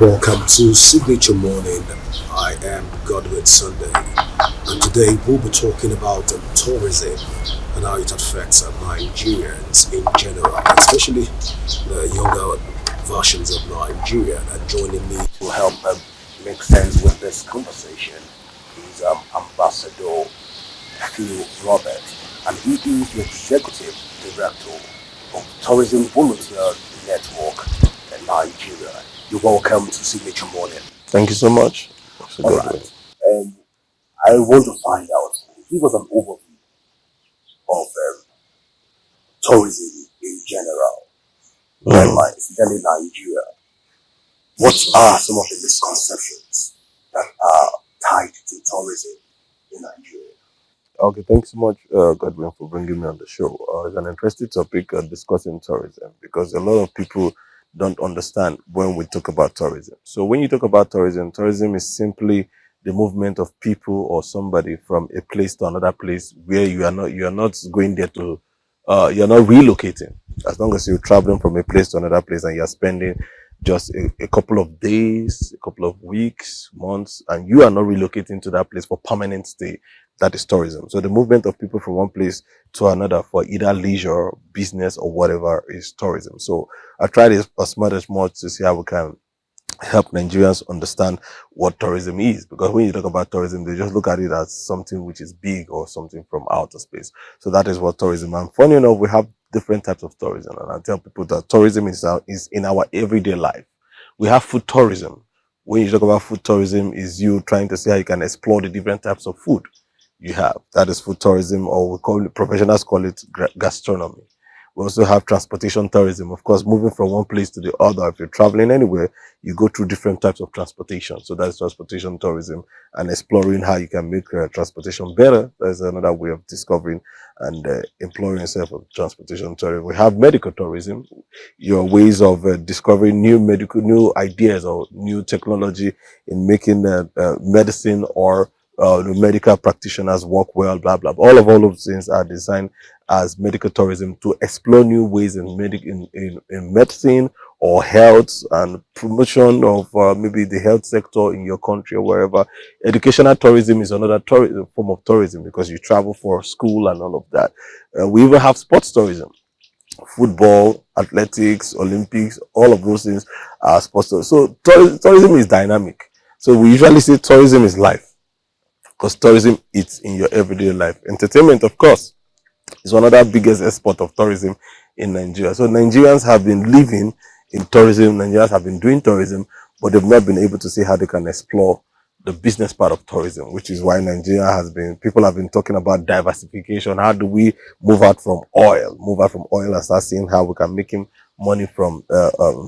Welcome to Signature Morning. I am Godwin Sunday, and today we'll be talking about tourism and how it affects Nigerians in general, especially the younger versions of Nigeria. And joining me to help make sense with this conversation is Ambassador Phil Robert, and he is the Executive Director of Tourism Volunteer Network in Nigeria. You're welcome to Signature Morning. Thank you so much, Mr. All Godwin. right. Um, I want to find out, give us an overview of tourism in general, Mm. especially Nigeria. What are some of the misconceptions that are tied to tourism in Nigeria? Okay, thanks so much, Godwin, for bringing me on the show. It's an interesting topic discussing tourism because a lot of people don't understand when we talk about tourism. So, when you talk about tourism, tourism is simply the movement of people or somebody from a place to another place where you are not going there to you're not relocating. As long as you're traveling from a place to another place and you're spending just a couple of days, a couple of weeks, months, and you are not relocating to that place for permanent stay, that is tourism. So the movement of people from one place to another for either leisure, business, or whatever is tourism. So I tried as much as much to see how we can help Nigerians understand what tourism is. Because when you talk about tourism, they just look at it as something which is big or something from outer space. So that is what tourism. And funny enough, we have different types of tourism. And I tell people that tourism is in our everyday life. We have food tourism. When you talk about food tourism, is you trying to see how you can explore the different types of food you have. That is food tourism, or we call it, professionals call it gastronomy. We also have transportation tourism, of course, moving from one place to the other. If you're traveling anywhere, you go through different types of transportation. So that's transportation tourism, and exploring how you can make transportation better. That's another way of discovering and employing yourself of transportation tourism. We have medical tourism, your ways of discovering new ideas or new technology in making medicine or the medical practitioners work well, blah blah. All of those things are designed as medical tourism to explore new ways in medicine or health and promotion of maybe the health sector in your country or wherever. Educational tourism is another form of tourism because you travel for school and all of that. We even have sports tourism, football, athletics, Olympics, all of those things are sports. So tourism is dynamic. So we usually say tourism is life because tourism is in your everyday life. Entertainment, of course, is one of the biggest export of tourism in Nigeria. So Nigerians have been living in tourism. Nigerians have been doing tourism, but they've not been able to see how they can explore the business part of tourism, which is why Nigeria has been, people have been talking about diversification. How do we move out from oil and start seeing how we can make money from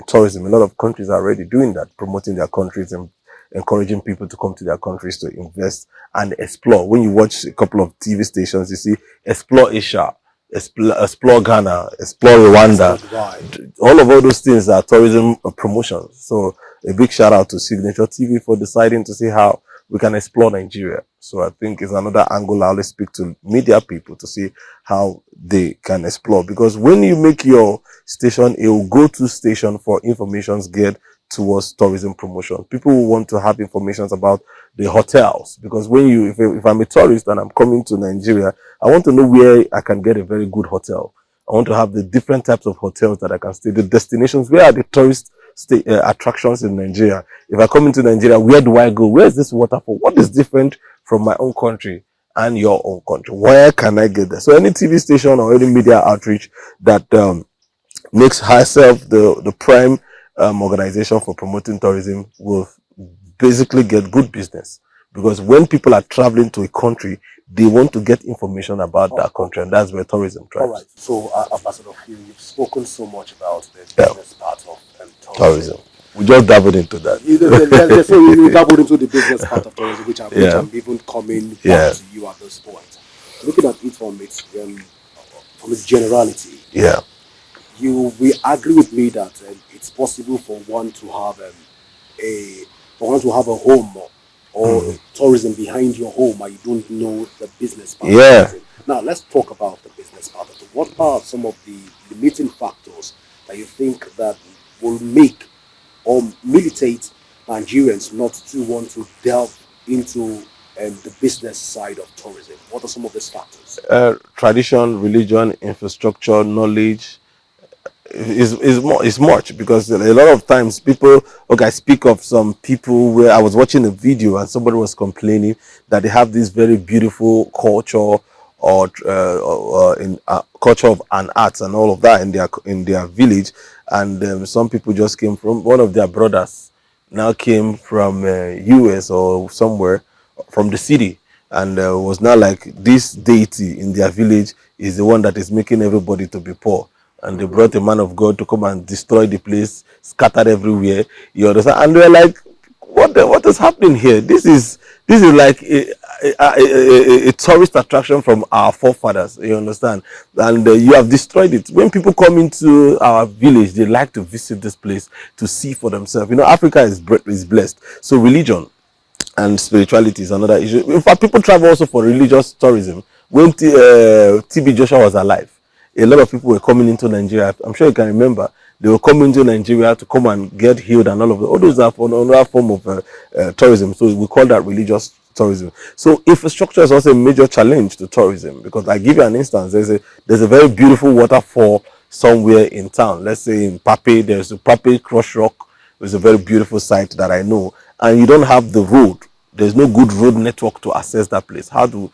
tourism? A lot of countries are already doing that, promoting their countries and encouraging people to come to their countries to invest and explore. When you watch a couple of TV stations, you see Explore Asia, Explore Ghana, Explore That's Rwanda. worldwide. All those things are tourism promotions. So a big shout out to Signature TV for deciding to see how we can explore Nigeria. So I think it's another angle I always speak to media people to see how they can explore. Because when you make your station a go-to station for informations geared towards tourism promotion, people will want to have information about the hotels. Because when if I'm a tourist and I'm coming to Nigeria, I want to know where I can get a very good hotel. I want to have the different types of hotels that I can stay, the destinations, where are the tourist attractions in Nigeria. If I come into Nigeria, where do I go? Where is this waterfall? What is different from my own country and your own country? Where can I get there? So any TV station or any media outreach that makes herself the prime organization for promoting tourism will basically get good business, because when people are traveling to a country, they want to get information about Oh, that country, and that's where tourism all right. thrives. So, Ambassador Phil, you've spoken so much about the Yeah, business part of tourism. tourism. We just dabbled into that. So you dabbled into the business part of tourism, which Yeah, I'm even coming back yeah, to you at this point. Looking at it from its generality, yeah. you will agree with me that it's possible for one to have a a home or Mhm. tourism behind your home, and you don't know the business part of Yeah. tourism. Now let's talk about the business part of it. What are some of the limiting factors that you think that will make or militate Nigerians not to want to delve into the business side of tourism? What are some of these factors? Tradition, religion, infrastructure, knowledge, is much, because a lot of times people, okay, I speak of some people where I was watching a video and somebody was complaining that they have this very beautiful culture, or in culture of and arts and all of that in their village, and some people just came from, one of their brothers now came from US or somewhere from the city, and was now like, this deity in their village is the one that is making everybody to be poor, and they brought a man of God to come and destroy the place, scattered everywhere. You understand? And we're like, what is happening here? This is like a tourist attraction from our forefathers. You understand? And you have destroyed it. When people come into our village, they like to visit this place to see for themselves. You know, Africa is blessed. So religion and spirituality is another issue. In fact, people travel also for religious tourism. When TB Joshua was alive, a lot of people were coming into Nigeria. I'm sure you can remember. They were coming to Nigeria to come and get healed and all of that. All those are another form of tourism. So we call that religious tourism. So infrastructure is also a major challenge to tourism, because I give you an instance. There's a very beautiful waterfall somewhere in town. Let's say in Pape, there's a Pape Crush Rock. It's a very beautiful site that I know, and you don't have the road. There's no good road network to access that place. How do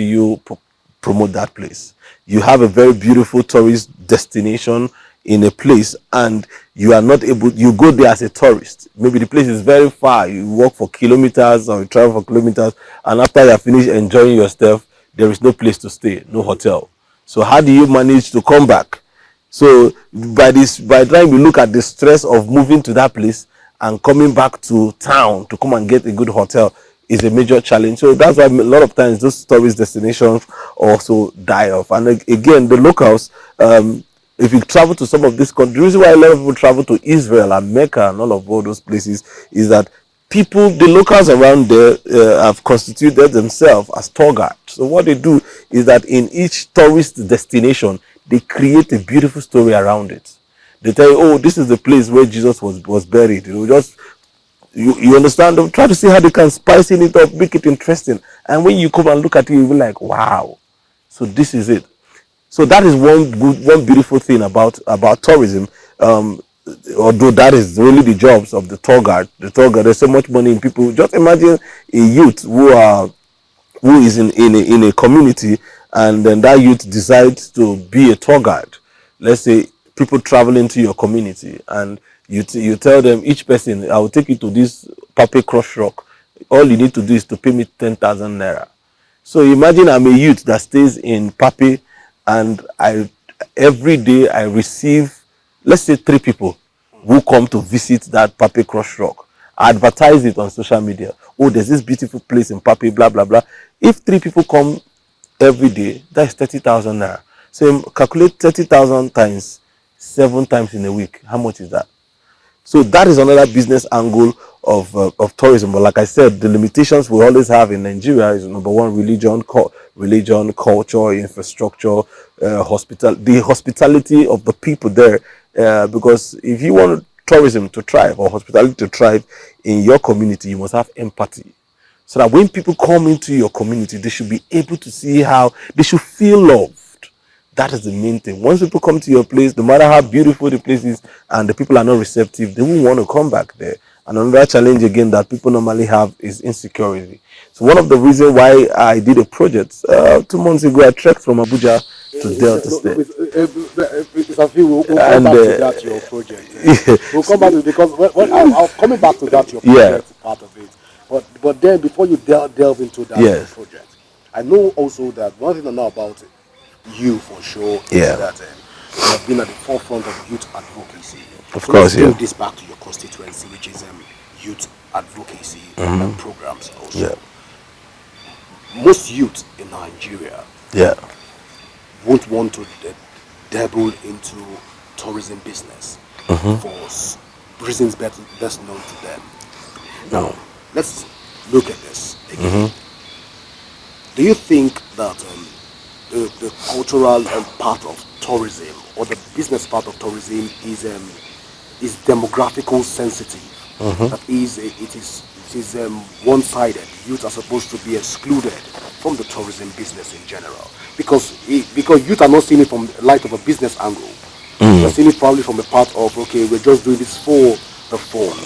you promote that place? You have a very beautiful tourist destination in a place, and you are not able, you go there as a tourist, maybe the place is very far, you walk for kilometers or you travel for kilometers, and after you are finished enjoying yourself, there is no place to stay, no hotel. So how do you manage to come back? So by the time you look at the stress of moving to that place and coming back to town to come and get a good hotel, is a major challenge. So that's why a lot of times those tourist destinations also die off. And again, the locals, if you travel to some of these countries, the reason why a lot of people travel to Israel and Mecca and all those places is that people, the locals around there, have constituted themselves as tour guides. So what they do is that in each tourist destination, they create a beautiful story around it. They tell you, oh, this is the place where Jesus was buried. You understand? They'll try to see how they can spice it up, make it interesting. And when you come and look at it, you'll be like, wow. So this is it. So that is one beautiful thing about tourism. Although that is really the jobs of the tour guide. The tour guide, there's so much money in people. Just imagine a youth who is in a community, and then that youth decides to be a tour guide. Let's say people travel into your community, and you tell them, each person, I will take you to this Pape Crush Rock. All you need to do is to pay me 10,000 naira. So imagine I'm a youth that stays in Pape, and every day I receive, let's say, 3 people who come to visit that Pape Crush Rock. I advertise it on social media. Oh, there's this beautiful place in Pape, blah, blah, blah. If 3 people come every day, that's 30,000 naira. So calculate 30,000 times 7 times in a week. How much is that? So that is another business angle of tourism. But like I said, the limitations we always have in Nigeria is, number one, religion, culture, infrastructure, the hospitality of the people there. Because if you want tourism to thrive, or hospitality to thrive in your community, you must have empathy. So that when people come into your community, they should be able to see how they should feel loved. That is the main thing. Once people come to your place, no matter how beautiful the place is, and the people are not receptive, they won't want to come back there. And another challenge again that people normally have is insecurity. So one of the reasons why I did a project 2 months ago, I trekked from Abuja to Delta State. We'll come back to that, your project. We'll come back to it, because I'll coming back to that, your project part of it. But then before you delve into that project, I know also that one thing I know about it, you for sure is that you have been at the forefront of youth advocacy. Of course, let's bring this back to your constituency, which is youth advocacy programs also. Yeah. Most youth in Nigeria won't want to dabble into tourism business for reasons best known to them. Now, let's look at this again. Do you think that the cultural part of tourism, or the business part of tourism, is is demographical sensitive. That is, it is one-sided. Youth are supposed to be excluded from the tourism business in general because youth are not seeing it from the light of a business angle. They're seeing it probably from a part of, okay, we're just doing this for the fun.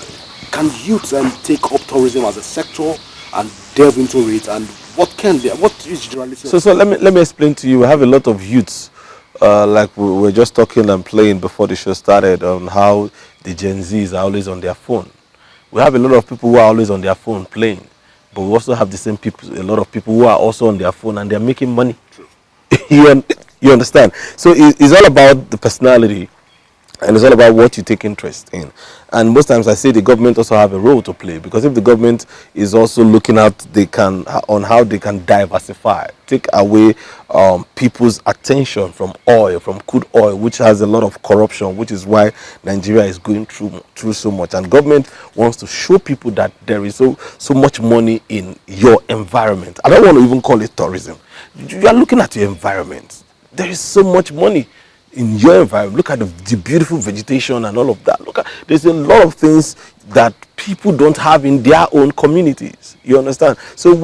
Can youth take up tourism as a sector and delve into it? And what is the reality So of so let me explain to you. We have a lot of youths, like we were just talking and playing before the show started, on how the Gen Zs are always on their phone. We have a lot of people who are always on their phone playing, but we also have the same people, a lot of people who are also on their phone and they're making money. You understand? So it's all about the personality, and it's all about what you take interest in. And most times I say the government also have a role to play, because if the government is also looking at on how they can diversify, take away people's attention from oil, from crude oil, which has a lot of corruption, which is why Nigeria is going through so much. And government wants to show people that there is so much money in your environment. I don't want to even call it tourism. You are looking at your environment. There is so much money in your environment. Look at the beautiful vegetation and all of that. There's a lot of things that people don't have in their own communities. You understand? So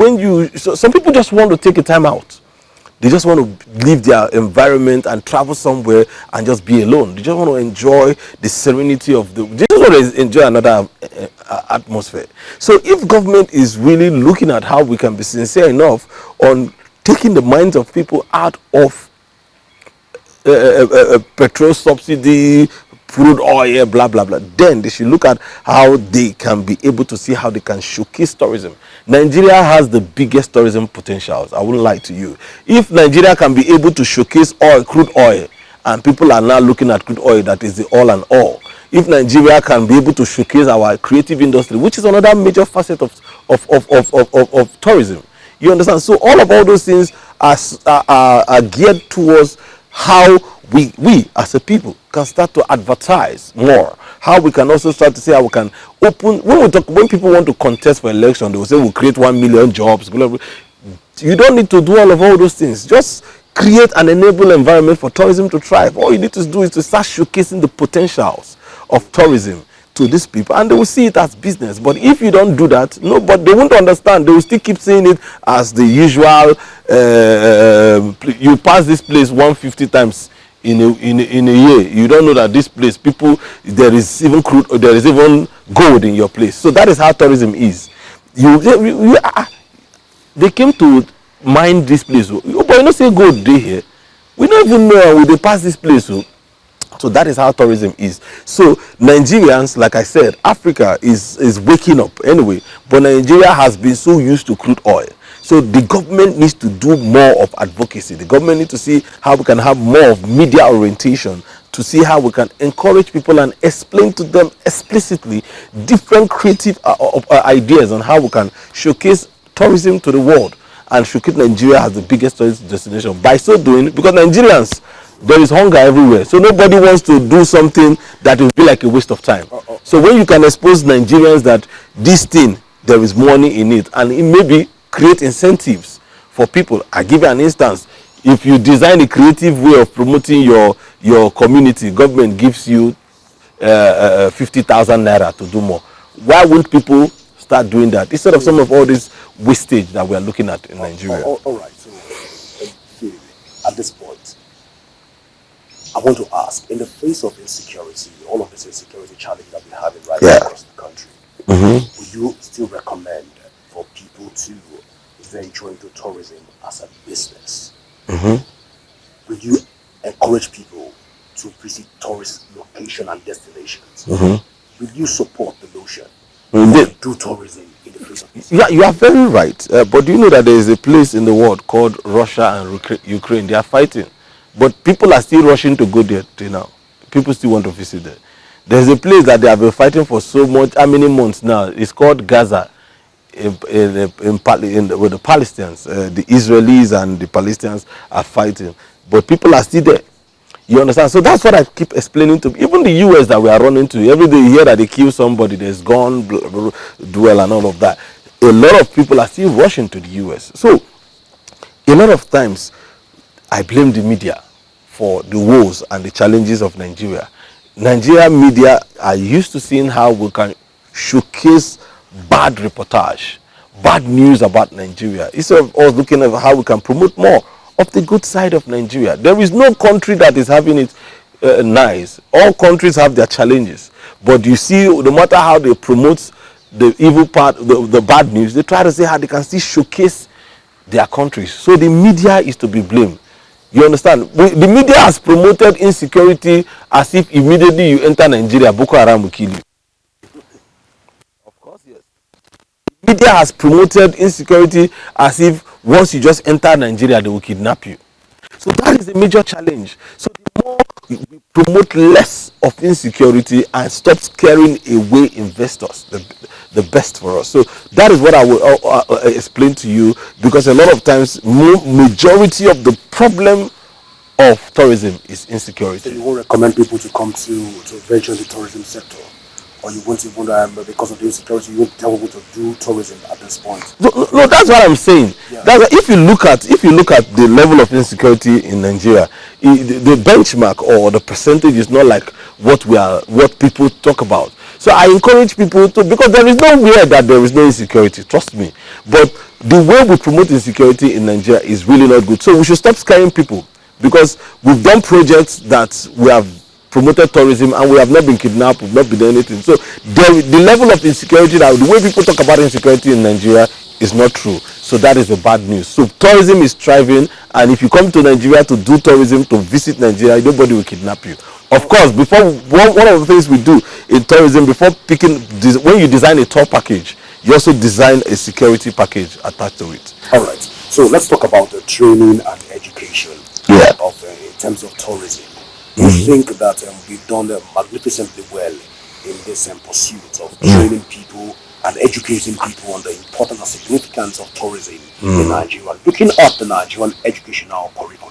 some people just want to take a time out. They just want to leave their environment and travel somewhere and just be alone. They just want to enjoy the serenity of they just want to enjoy another atmosphere. So if government is really looking at how we can be sincere enough on taking the minds of people out of petrol subsidy, crude oil, blah blah blah, then they should look at how they can be able to see how they can showcase tourism. Nigeria has the biggest tourism potentials. I wouldn't lie to you. If Nigeria can be able to showcase crude oil, and people are now looking at crude oil, that is the all and all. If Nigeria can be able to showcase our creative industry, which is another major facet of tourism, you understand? So all those things are geared towards how we as a people can start to advertise more, how we can also start to say how we can open. When people want to contest for election, they will say we'll create 1 million jobs, blah, blah. You don't need to do all those things. Just create an enable environment for tourism to thrive. All you need to do is to start showcasing the potentials of tourism to these people, and they will see it as business. But if you don't do that, but they won't understand. They will still keep seeing it as the usual. You pass this place 150 times in a year. You don't know that this place, there is even gold in your place. So that is how tourism is. They came to mine this place, but you don't say gold dey here. We don't even know how they pass this place. So that is how tourism is. So Nigerians, like I said, Africa is waking up anyway, but Nigeria has been so used to crude oil. So the government needs to do more of advocacy. The government needs to see how we can have more of media orientation, to see how we can encourage people and explain to them explicitly different creative ideas on how we can showcase tourism to the world and showcase Nigeria as the biggest tourist destination. By so doing, because Nigerians, there is hunger everywhere, so nobody wants to do something that will be like a waste of time. So when you can expose Nigerians that this thing, there is money in it, and it maybe create incentives for people. I give you an instance. If you design a creative way of promoting your community, government gives you 50,000 naira to do more. Why won't people start doing that instead of some of all this wastage that we are looking at in Nigeria? All right. So at this point, I want to ask, in the face of insecurity, all of this insecurity challenge that we're having right now across the country, would you still recommend for people to venture into tourism as a business? Would you encourage people to visit tourist location and destinations? Would you support the notion of do tourism in the face of this? Yeah, you are very right. But do you know that there is a place in the world called Russia and Ukraine? They are fighting. But people are still rushing to go there till now. People still want to visit there. There's a place that they have been fighting for so much, how many months now? It's called Gaza, with the Palestinians. The Israelis and the Palestinians are fighting. But people are still there. You understand? So that's what I keep explaining to even the US that we are running to. Every day you hear that they kill somebody, there's gun duel and all of that. A lot of people are still rushing to the US. So a lot of times I blame the media for the woes and the challenges of Nigeria. Nigeria media are used to seeing how we can showcase bad reportage, bad news about Nigeria, instead of us looking at how we can promote more of the good side of Nigeria. There is no country that is having it nice. All countries have their challenges, but you see, no matter how they promote the evil part, the bad news, they try to say how they can still showcase their countries. So the media is to be blamed. You understand? The media has promoted insecurity as if immediately you enter Nigeria, Boko Haram will kill you. Of course, yes. Media has promoted insecurity as if once you just enter Nigeria, they will kidnap you. So that is a major challenge. So the more we promote less of insecurity and stop scaring away investors, the best for us. So that is what I will explain to you, because a lot of times majority of the problem of tourism is insecurity. So you won't recommend people to come to venture in the tourism sector, or you won't even because of the insecurity, you won't tell people to do tourism at this point. No, that's what I'm saying. Yeah. That's if you look at the level of insecurity in Nigeria, the benchmark or the percentage is not like what people talk about. So I encourage people to, because there is nowhere that there is no insecurity, trust me. But the way we promote insecurity in Nigeria is really not good. So we should stop scaring people, because we've done projects that we have promoted tourism and we have not been kidnapped, we've not been doing anything. So the level of insecurity, that the way people talk about insecurity in Nigeria is not true. So that is the bad news. So tourism is thriving, and if you come to Nigeria to do tourism, to visit Nigeria, nobody will kidnap you. Of course, before one of the things we do in tourism, before picking, when you design a tour package, you also design a security package attached to it. All right. So let's talk about the training and education in terms of tourism. Do you think that we've done magnificently well in this pursuit of training people and educating people on the importance and significance of tourism in Nigeria? Looking at the Nigerian educational curriculums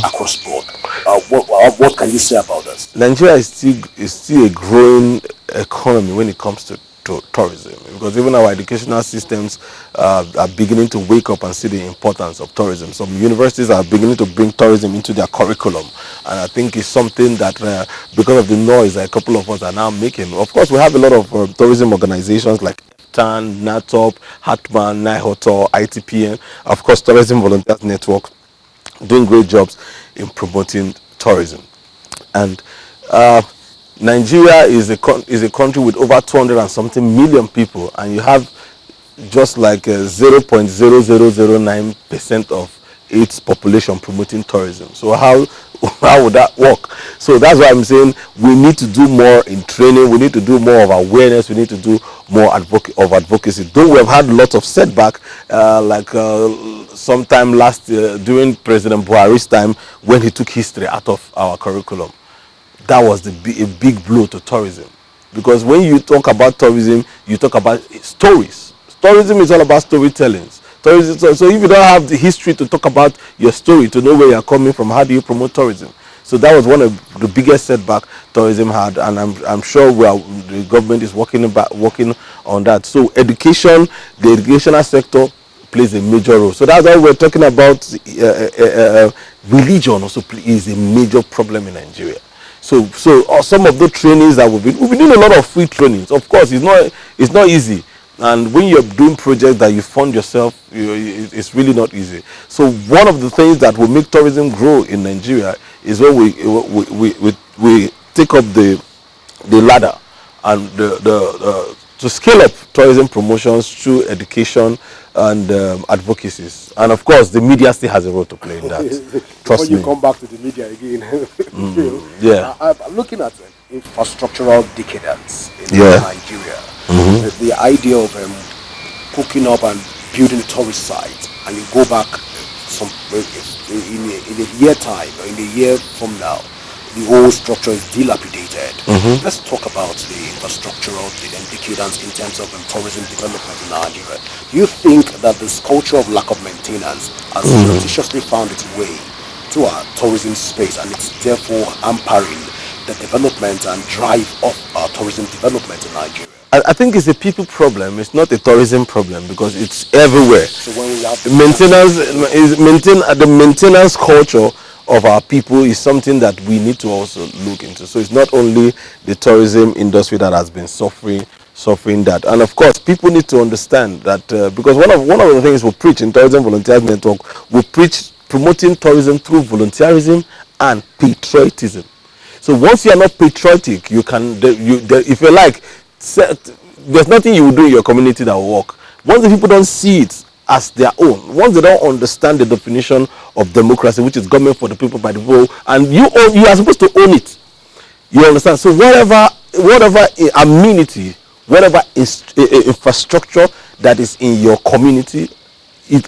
across board, what can you say about this? Nigeria is still a growing economy when it comes to tourism, because even our educational systems are beginning to wake up and see the importance of tourism. Some universities are beginning to bring tourism into their curriculum, and I think it's something that because of the noise that a couple of us are now making. Of course, we have a lot of tourism organizations like TAN, NATOP, Hatman, NIHOTOR, ITPN, of course Tourism Volunteers Network, doing great jobs in promoting tourism. And Nigeria is a country with over 200 and something million people, and you have just like 0.0009% of its population promoting tourism. So how would that work? So that's why I'm saying we need to do more in training, we need to do more of awareness, we need to do more of advocacy. Though we have had lots of setback, sometime last year during President Buhari's time, when he took history out of our curriculum. That was a big blow to tourism, because when you talk about tourism, you talk about stories. Tourism is all about storytelling. So if you don't have the history to talk about your story, to know where you're coming from, how do you promote tourism? So that was one of the biggest setback tourism had, and I'm sure the government is working on that. So education, the educational sector plays a major role. So that's why we're talking about religion also is a major problem in Nigeria. So some of the trainings that we've been doing a lot of free trainings. Of course, it's not easy, and when you're doing projects that you fund yourself, it's really not easy. So one of the things that will make tourism grow in Nigeria is when we take up the ladder and to scale up tourism promotions through education and advocacies. And of course, the media still has a role to play in that. Trust me. Before you come back to the media again, yeah. I'm looking at infrastructural decadence in Nigeria. The idea of hooking up and building a tourist site, and you go back in a year time or in a year from now, the whole structure is dilapidated. Let's talk about the infrastructural decadence in terms of tourism development in Nigeria. Do you think that this culture of lack of maintenance has surreptitiously found its way to our tourism space, and it's therefore hampering the development and drive of our tourism development in Nigeria? I think it's a people problem. It's not a tourism problem, because it's everywhere. So when we have the maintenance culture of our people is something that we need to also look into. So it's not only the tourism industry that has been suffering that, and of course people need to understand that because one of the things we preach in Tourism Volunteers Network, we preach promoting tourism through volunteerism and patriotism. So once you are not patriotic, you can if you like, there's nothing you will do in your community that will work. Once the people don't see it as their own, once they don't understand the definition of democracy, which is government for the people by the people, and you are supposed to own it. You understand? So whatever amenity, whatever infrastructure that is in your community,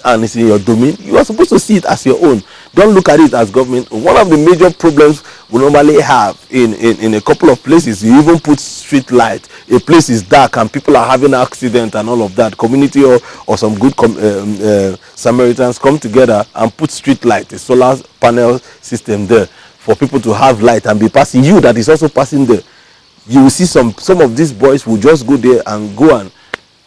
and it's in your domain, you are supposed to see it as your own. Don't look at it as government. One of the major problems we normally have in a couple of places, you even put street light. A place is dark and people are having accidents and all of that. Community or some good Samaritans come together and put street light, a solar panel system there for people to have light and be passing. You that is also passing there, you will see some of these boys will just go there and go and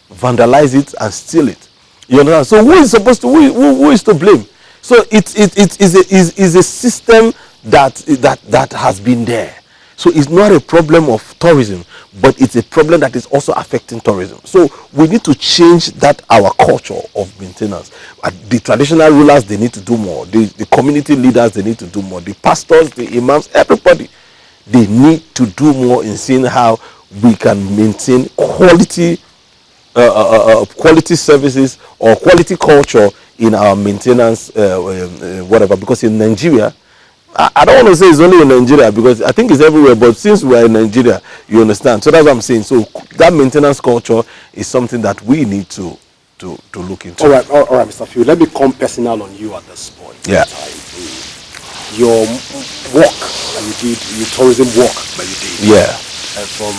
vandalize it and steal it. You understand? So who is supposed to who is to blame? So it is a system that has been there. So it's not a problem of tourism, but it's a problem that is also affecting tourism. So we need to change that, our culture of maintenance. The traditional rulers, they need to do more. The community leaders, they need to do more. The pastors, the imams, everybody, they need to do more in seeing how we can maintain quality services or quality culture in our maintenance whatever. Because in Nigeria, I don't want to say it's only in Nigeria, because I think it's everywhere, but since we are in Nigeria, you understand. So that's what I'm saying. So that maintenance culture is something that we need to look into. All right, Mr. Phil, let me come personal on you at this point. Yeah. Your work that you did, your tourism work that you did. Yeah. From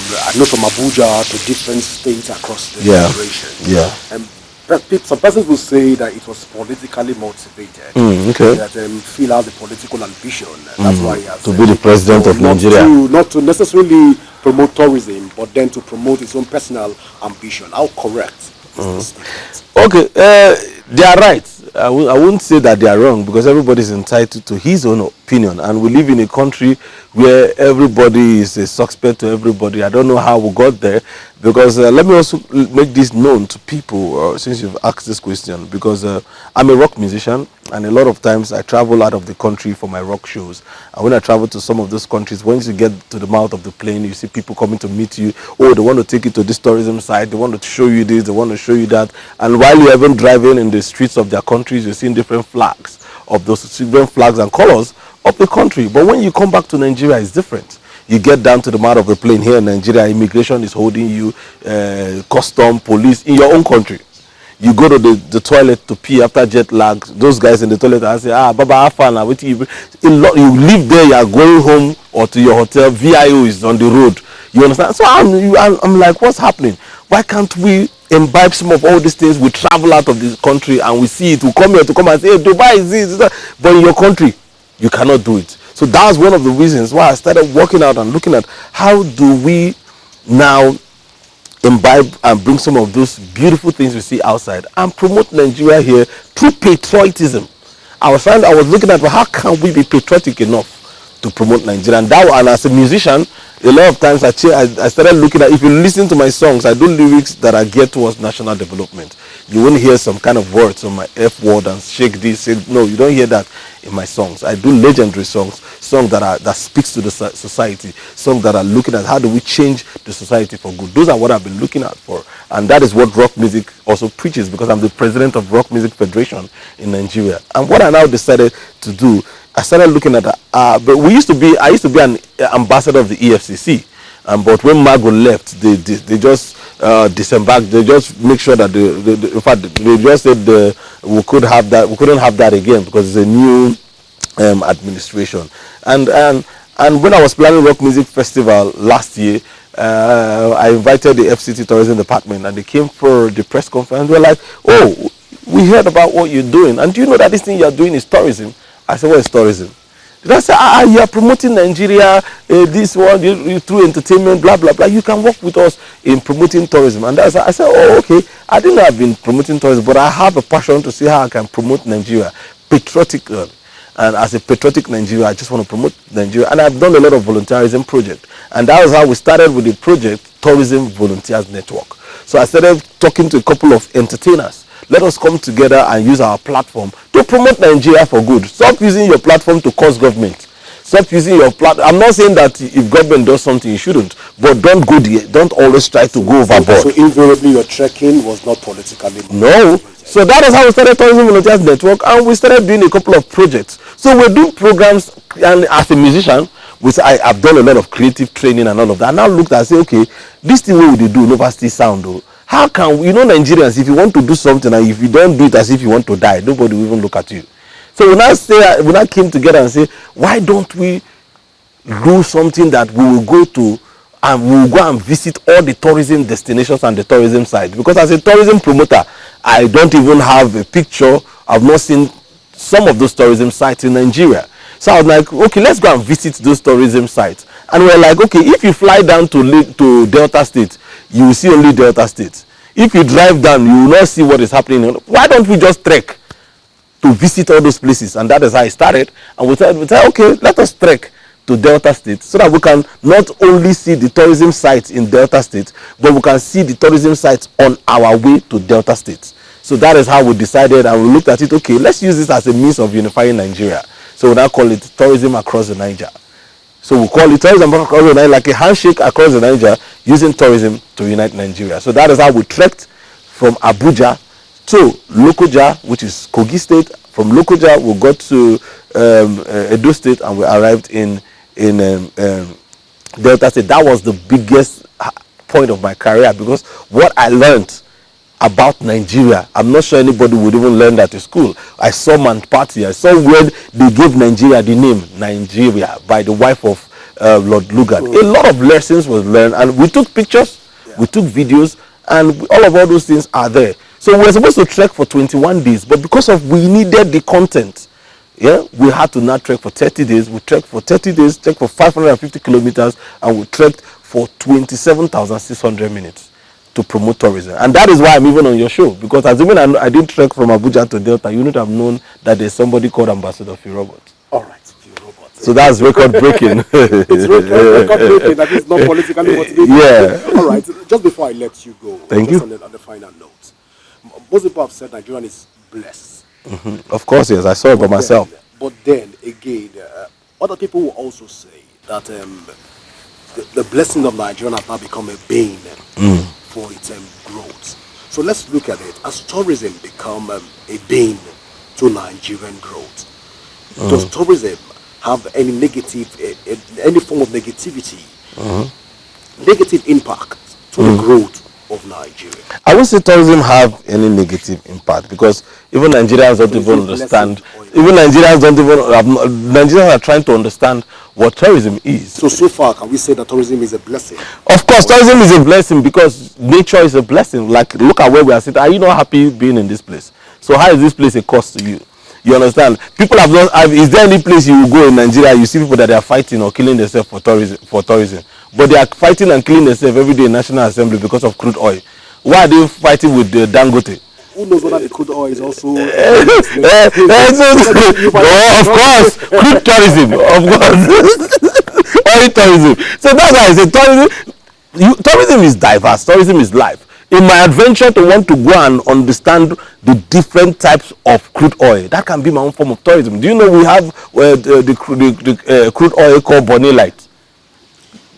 Abuja to different states across the federation. Yeah. And some persons will say that it was politically motivated. Okay. That feel out the political ambition. That's why he has to be the president of Nigeria. Not to necessarily promote tourism, but then to promote his own personal ambition. How correct is this statement? Okay, they are right. I wouldn't say that they are wrong, because everybody is entitled to his own opinion, and we live in a country where everybody is a suspect to everybody. I don't know how we got there, because let me also make this known to people since you've asked this question, because I'm a rock musician, and a lot of times I travel out of the country for my rock shows. And when I travel to some of those countries, once you get to the mouth of the plane, you see people coming to meet you. Oh, they want to take you to this tourism site, they want to show you this, they want to show you that. And while you're even driving in the streets of their countries, you're seeing different flags of those different flags and colors of the country. But when you come back to Nigeria, it's different. You get down to the mouth of the plane here in Nigeria, immigration is holding you, custom, police in your own country. You go to the toilet to pee after jet lag. Those guys in the toilet and say, Baba, Afana, what you live there, you are going home or to your hotel. VIO is on the road. You understand? So I'm like, what's happening? Why can't we imbibe some of all these things? We travel out of the country and we see it. We come here to come and say, hey, Dubai is this. But in your country, you cannot do it. So that's one of the reasons why I started working out and looking at how do we now imbibe and bring some of those beautiful things we see outside and promote Nigeria here through patriotism. I was looking at, well, how can we be patriotic enough to promote Nigeria? And as a musician, a lot of times I started looking at, if you listen to my songs, I do lyrics that are geared towards national development. You won't hear some kind of words on my F word and shake this. No, you don't hear that in my songs. I do legendary songs that speaks to the society, songs that are looking at how do we change the society for good. Those are what I've been looking at for, and that is what rock music also preaches, because I'm the president of Rock Music Federation in Nigeria. And what I now decided to do, I started looking at but I used to be an ambassador of the EFCC, but when Mago left, they just disembarked. They just make sure that in fact they just said we couldn't have that again, because it's a new administration. And when I was planning Rock Music Festival last year, I invited the FCT Tourism Department, and they came for the press conference. They were like, oh, we heard about what you're doing, and do you know that this thing you're doing is tourism? I said, what is tourism? Did I say, you are promoting Nigeria, this one, you through entertainment, blah, blah, blah. You can work with us in promoting tourism. And I said, oh, okay. I didn't know I've been promoting tourism, but I have a passion to see how I can promote Nigeria patriotically. And as a patriotic Nigerian, I just want to promote Nigeria. And I've done a lot of volunteerism projects. And that was how we started with the project Tourism Volunteers Network. So I started talking to a couple of entertainers. Let us come together and use our platform to promote Nigeria for good. Stop using your platform to cause government. Stop using your platform. I'm not saying that if government does something, you shouldn't. But don't go there. Don't always try to go overboard. So invariably, your trekking was not politically. No. So that is how we started Tourism Volunteers Network, and we started doing a couple of projects. So we do programs, and as a musician, I've done a lot of creative training and all of that. I now looked and say, okay, this thing we do, University Sound, though. How can we, Nigerians, if you want to do something and if you don't do it as if you want to die, nobody will even look at you. So we now came together and say, why don't we do something that we will go to and we will go and visit all the tourism destinations and the tourism sites? Because as a tourism promoter, I don't even have a picture. I've not seen some of those tourism sites in Nigeria. So I was like, okay, let's go and visit those tourism sites. And we're like, okay, if you fly down to Delta State, you will see only Delta State. If you drive down, you will not see what is happening. Why don't we just trek to visit all those places? And that is how I started. And we said, okay, let us trek to Delta State so that we can not only see the tourism sites in Delta State, but we can see the tourism sites on our way to Delta State. So that is how we decided, and we looked at it, okay, let's use this as a means of unifying Nigeria. So we now call it Tourism Across the Niger. So we call it Tourism Across the Niger, like a handshake across the Niger, using tourism to unite Nigeria. So that is how we trekked from Abuja to Lokoja, which is Kogi State. From Lokoja, we got to Edo State, and we arrived in Delta State. That was the biggest point of my career, because what I learned about Nigeria, I'm not sure anybody would even learn that in school. I saw Manpati. I saw where they gave Nigeria the name Nigeria by the wife of Lord Lugard. A lot of lessons was learned, and we took pictures, we took videos, and all those things are there. So we were supposed to trek for 21 days, but because of we needed the content, we had to now trek for 30 days. We trekked for 30 days, trekked for 550 kilometers, and we trekked for 27,600 minutes to promote tourism. And that is why I'm even on your show, because assuming I didn't trek from Abuja to Delta, you would have known that there's somebody called Ambassador Phil Roberts. All right, Phil Roberts. So that's record breaking. It's record breaking. That is not politically motivated. Yeah. All right. Just before I let you go, Thank you. On the final note, most people have said Nigerian is blessed. Mm-hmm. Of course, yes. I saw it by myself. But then again, other people will also say that the blessing of Nigeria has now become a bane for its growth. So let's look at it. Has tourism become a bane to Nigerian growth? Does tourism have any negative, any form of negativity, negative impact to the growth of Nigeria? I won't say tourism have any negative impact, because even Nigerians don't even understand. Even Nigerians don't even. Nigerians are trying to understand what tourism is. So far, can we say that tourism is a blessing? Of course, tourism is a blessing, because nature is a blessing. Like, look at where we are sitting. Are you not happy being in this place? So how is this place a cost to you? You understand? People have not. Is there any place you will go in Nigeria, you see people that they are fighting or killing themselves for tourism, but they are fighting and killing themselves every day in National Assembly because of crude oil? Why are they fighting with Dangote? Who knows whether the crude oil is also... No, of course, crude tourism, of course, oil tourism. So that's why I say tourism is diverse. Tourism is life. In my adventure to want to go and understand the different types of crude oil, that can be my own form of tourism. Do you know we have the crude oil called Bonny Light?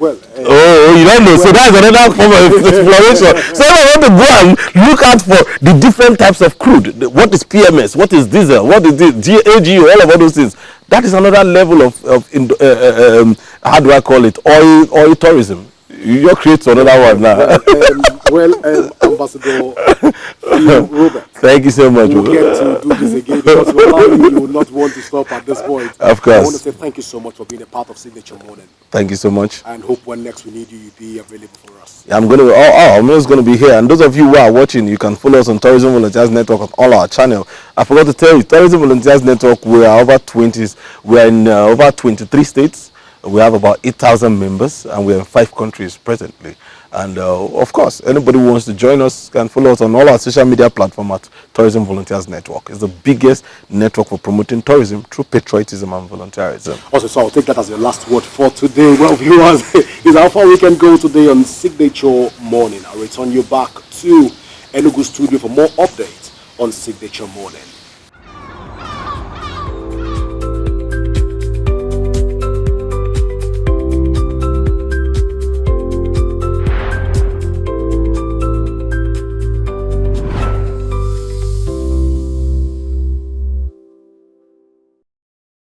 Well, you don't know. So that's another form of exploration. So I want to go and look out for the different types of crude. What is PMS? What is diesel? What is this? AGU? All of those things. That is another level of how do I call it? Oil tourism. You create another one now. Ambassador Phil Roberts. Thank you so much. We'll get to do this again, because you will not want to stop at this point. Of course. I want to say thank you so much for being a part of Signature Morning. Thanyou so much. And hope when next we need you, you'll be available for us. I'm always going to be here. And those of you who are watching, you can follow us on Tourism Volunteers Network on all our channel. I forgot to tell you, Tourism Volunteers Network, we are over 20s. We are in over 23 states. We have about 8,000 members, and we are in 5 countries presently. And of course, anybody who wants to join us can follow us on all our social media platforms at Tourism Volunteers Network. It's the biggest network for promoting tourism through patriotism and volunteerism. Also, so I'll take that as your last word for today. Well, viewers, is how far we can go today on Signature Morning. I'll return you back to Enugu Studio for more updates on Signature Morning.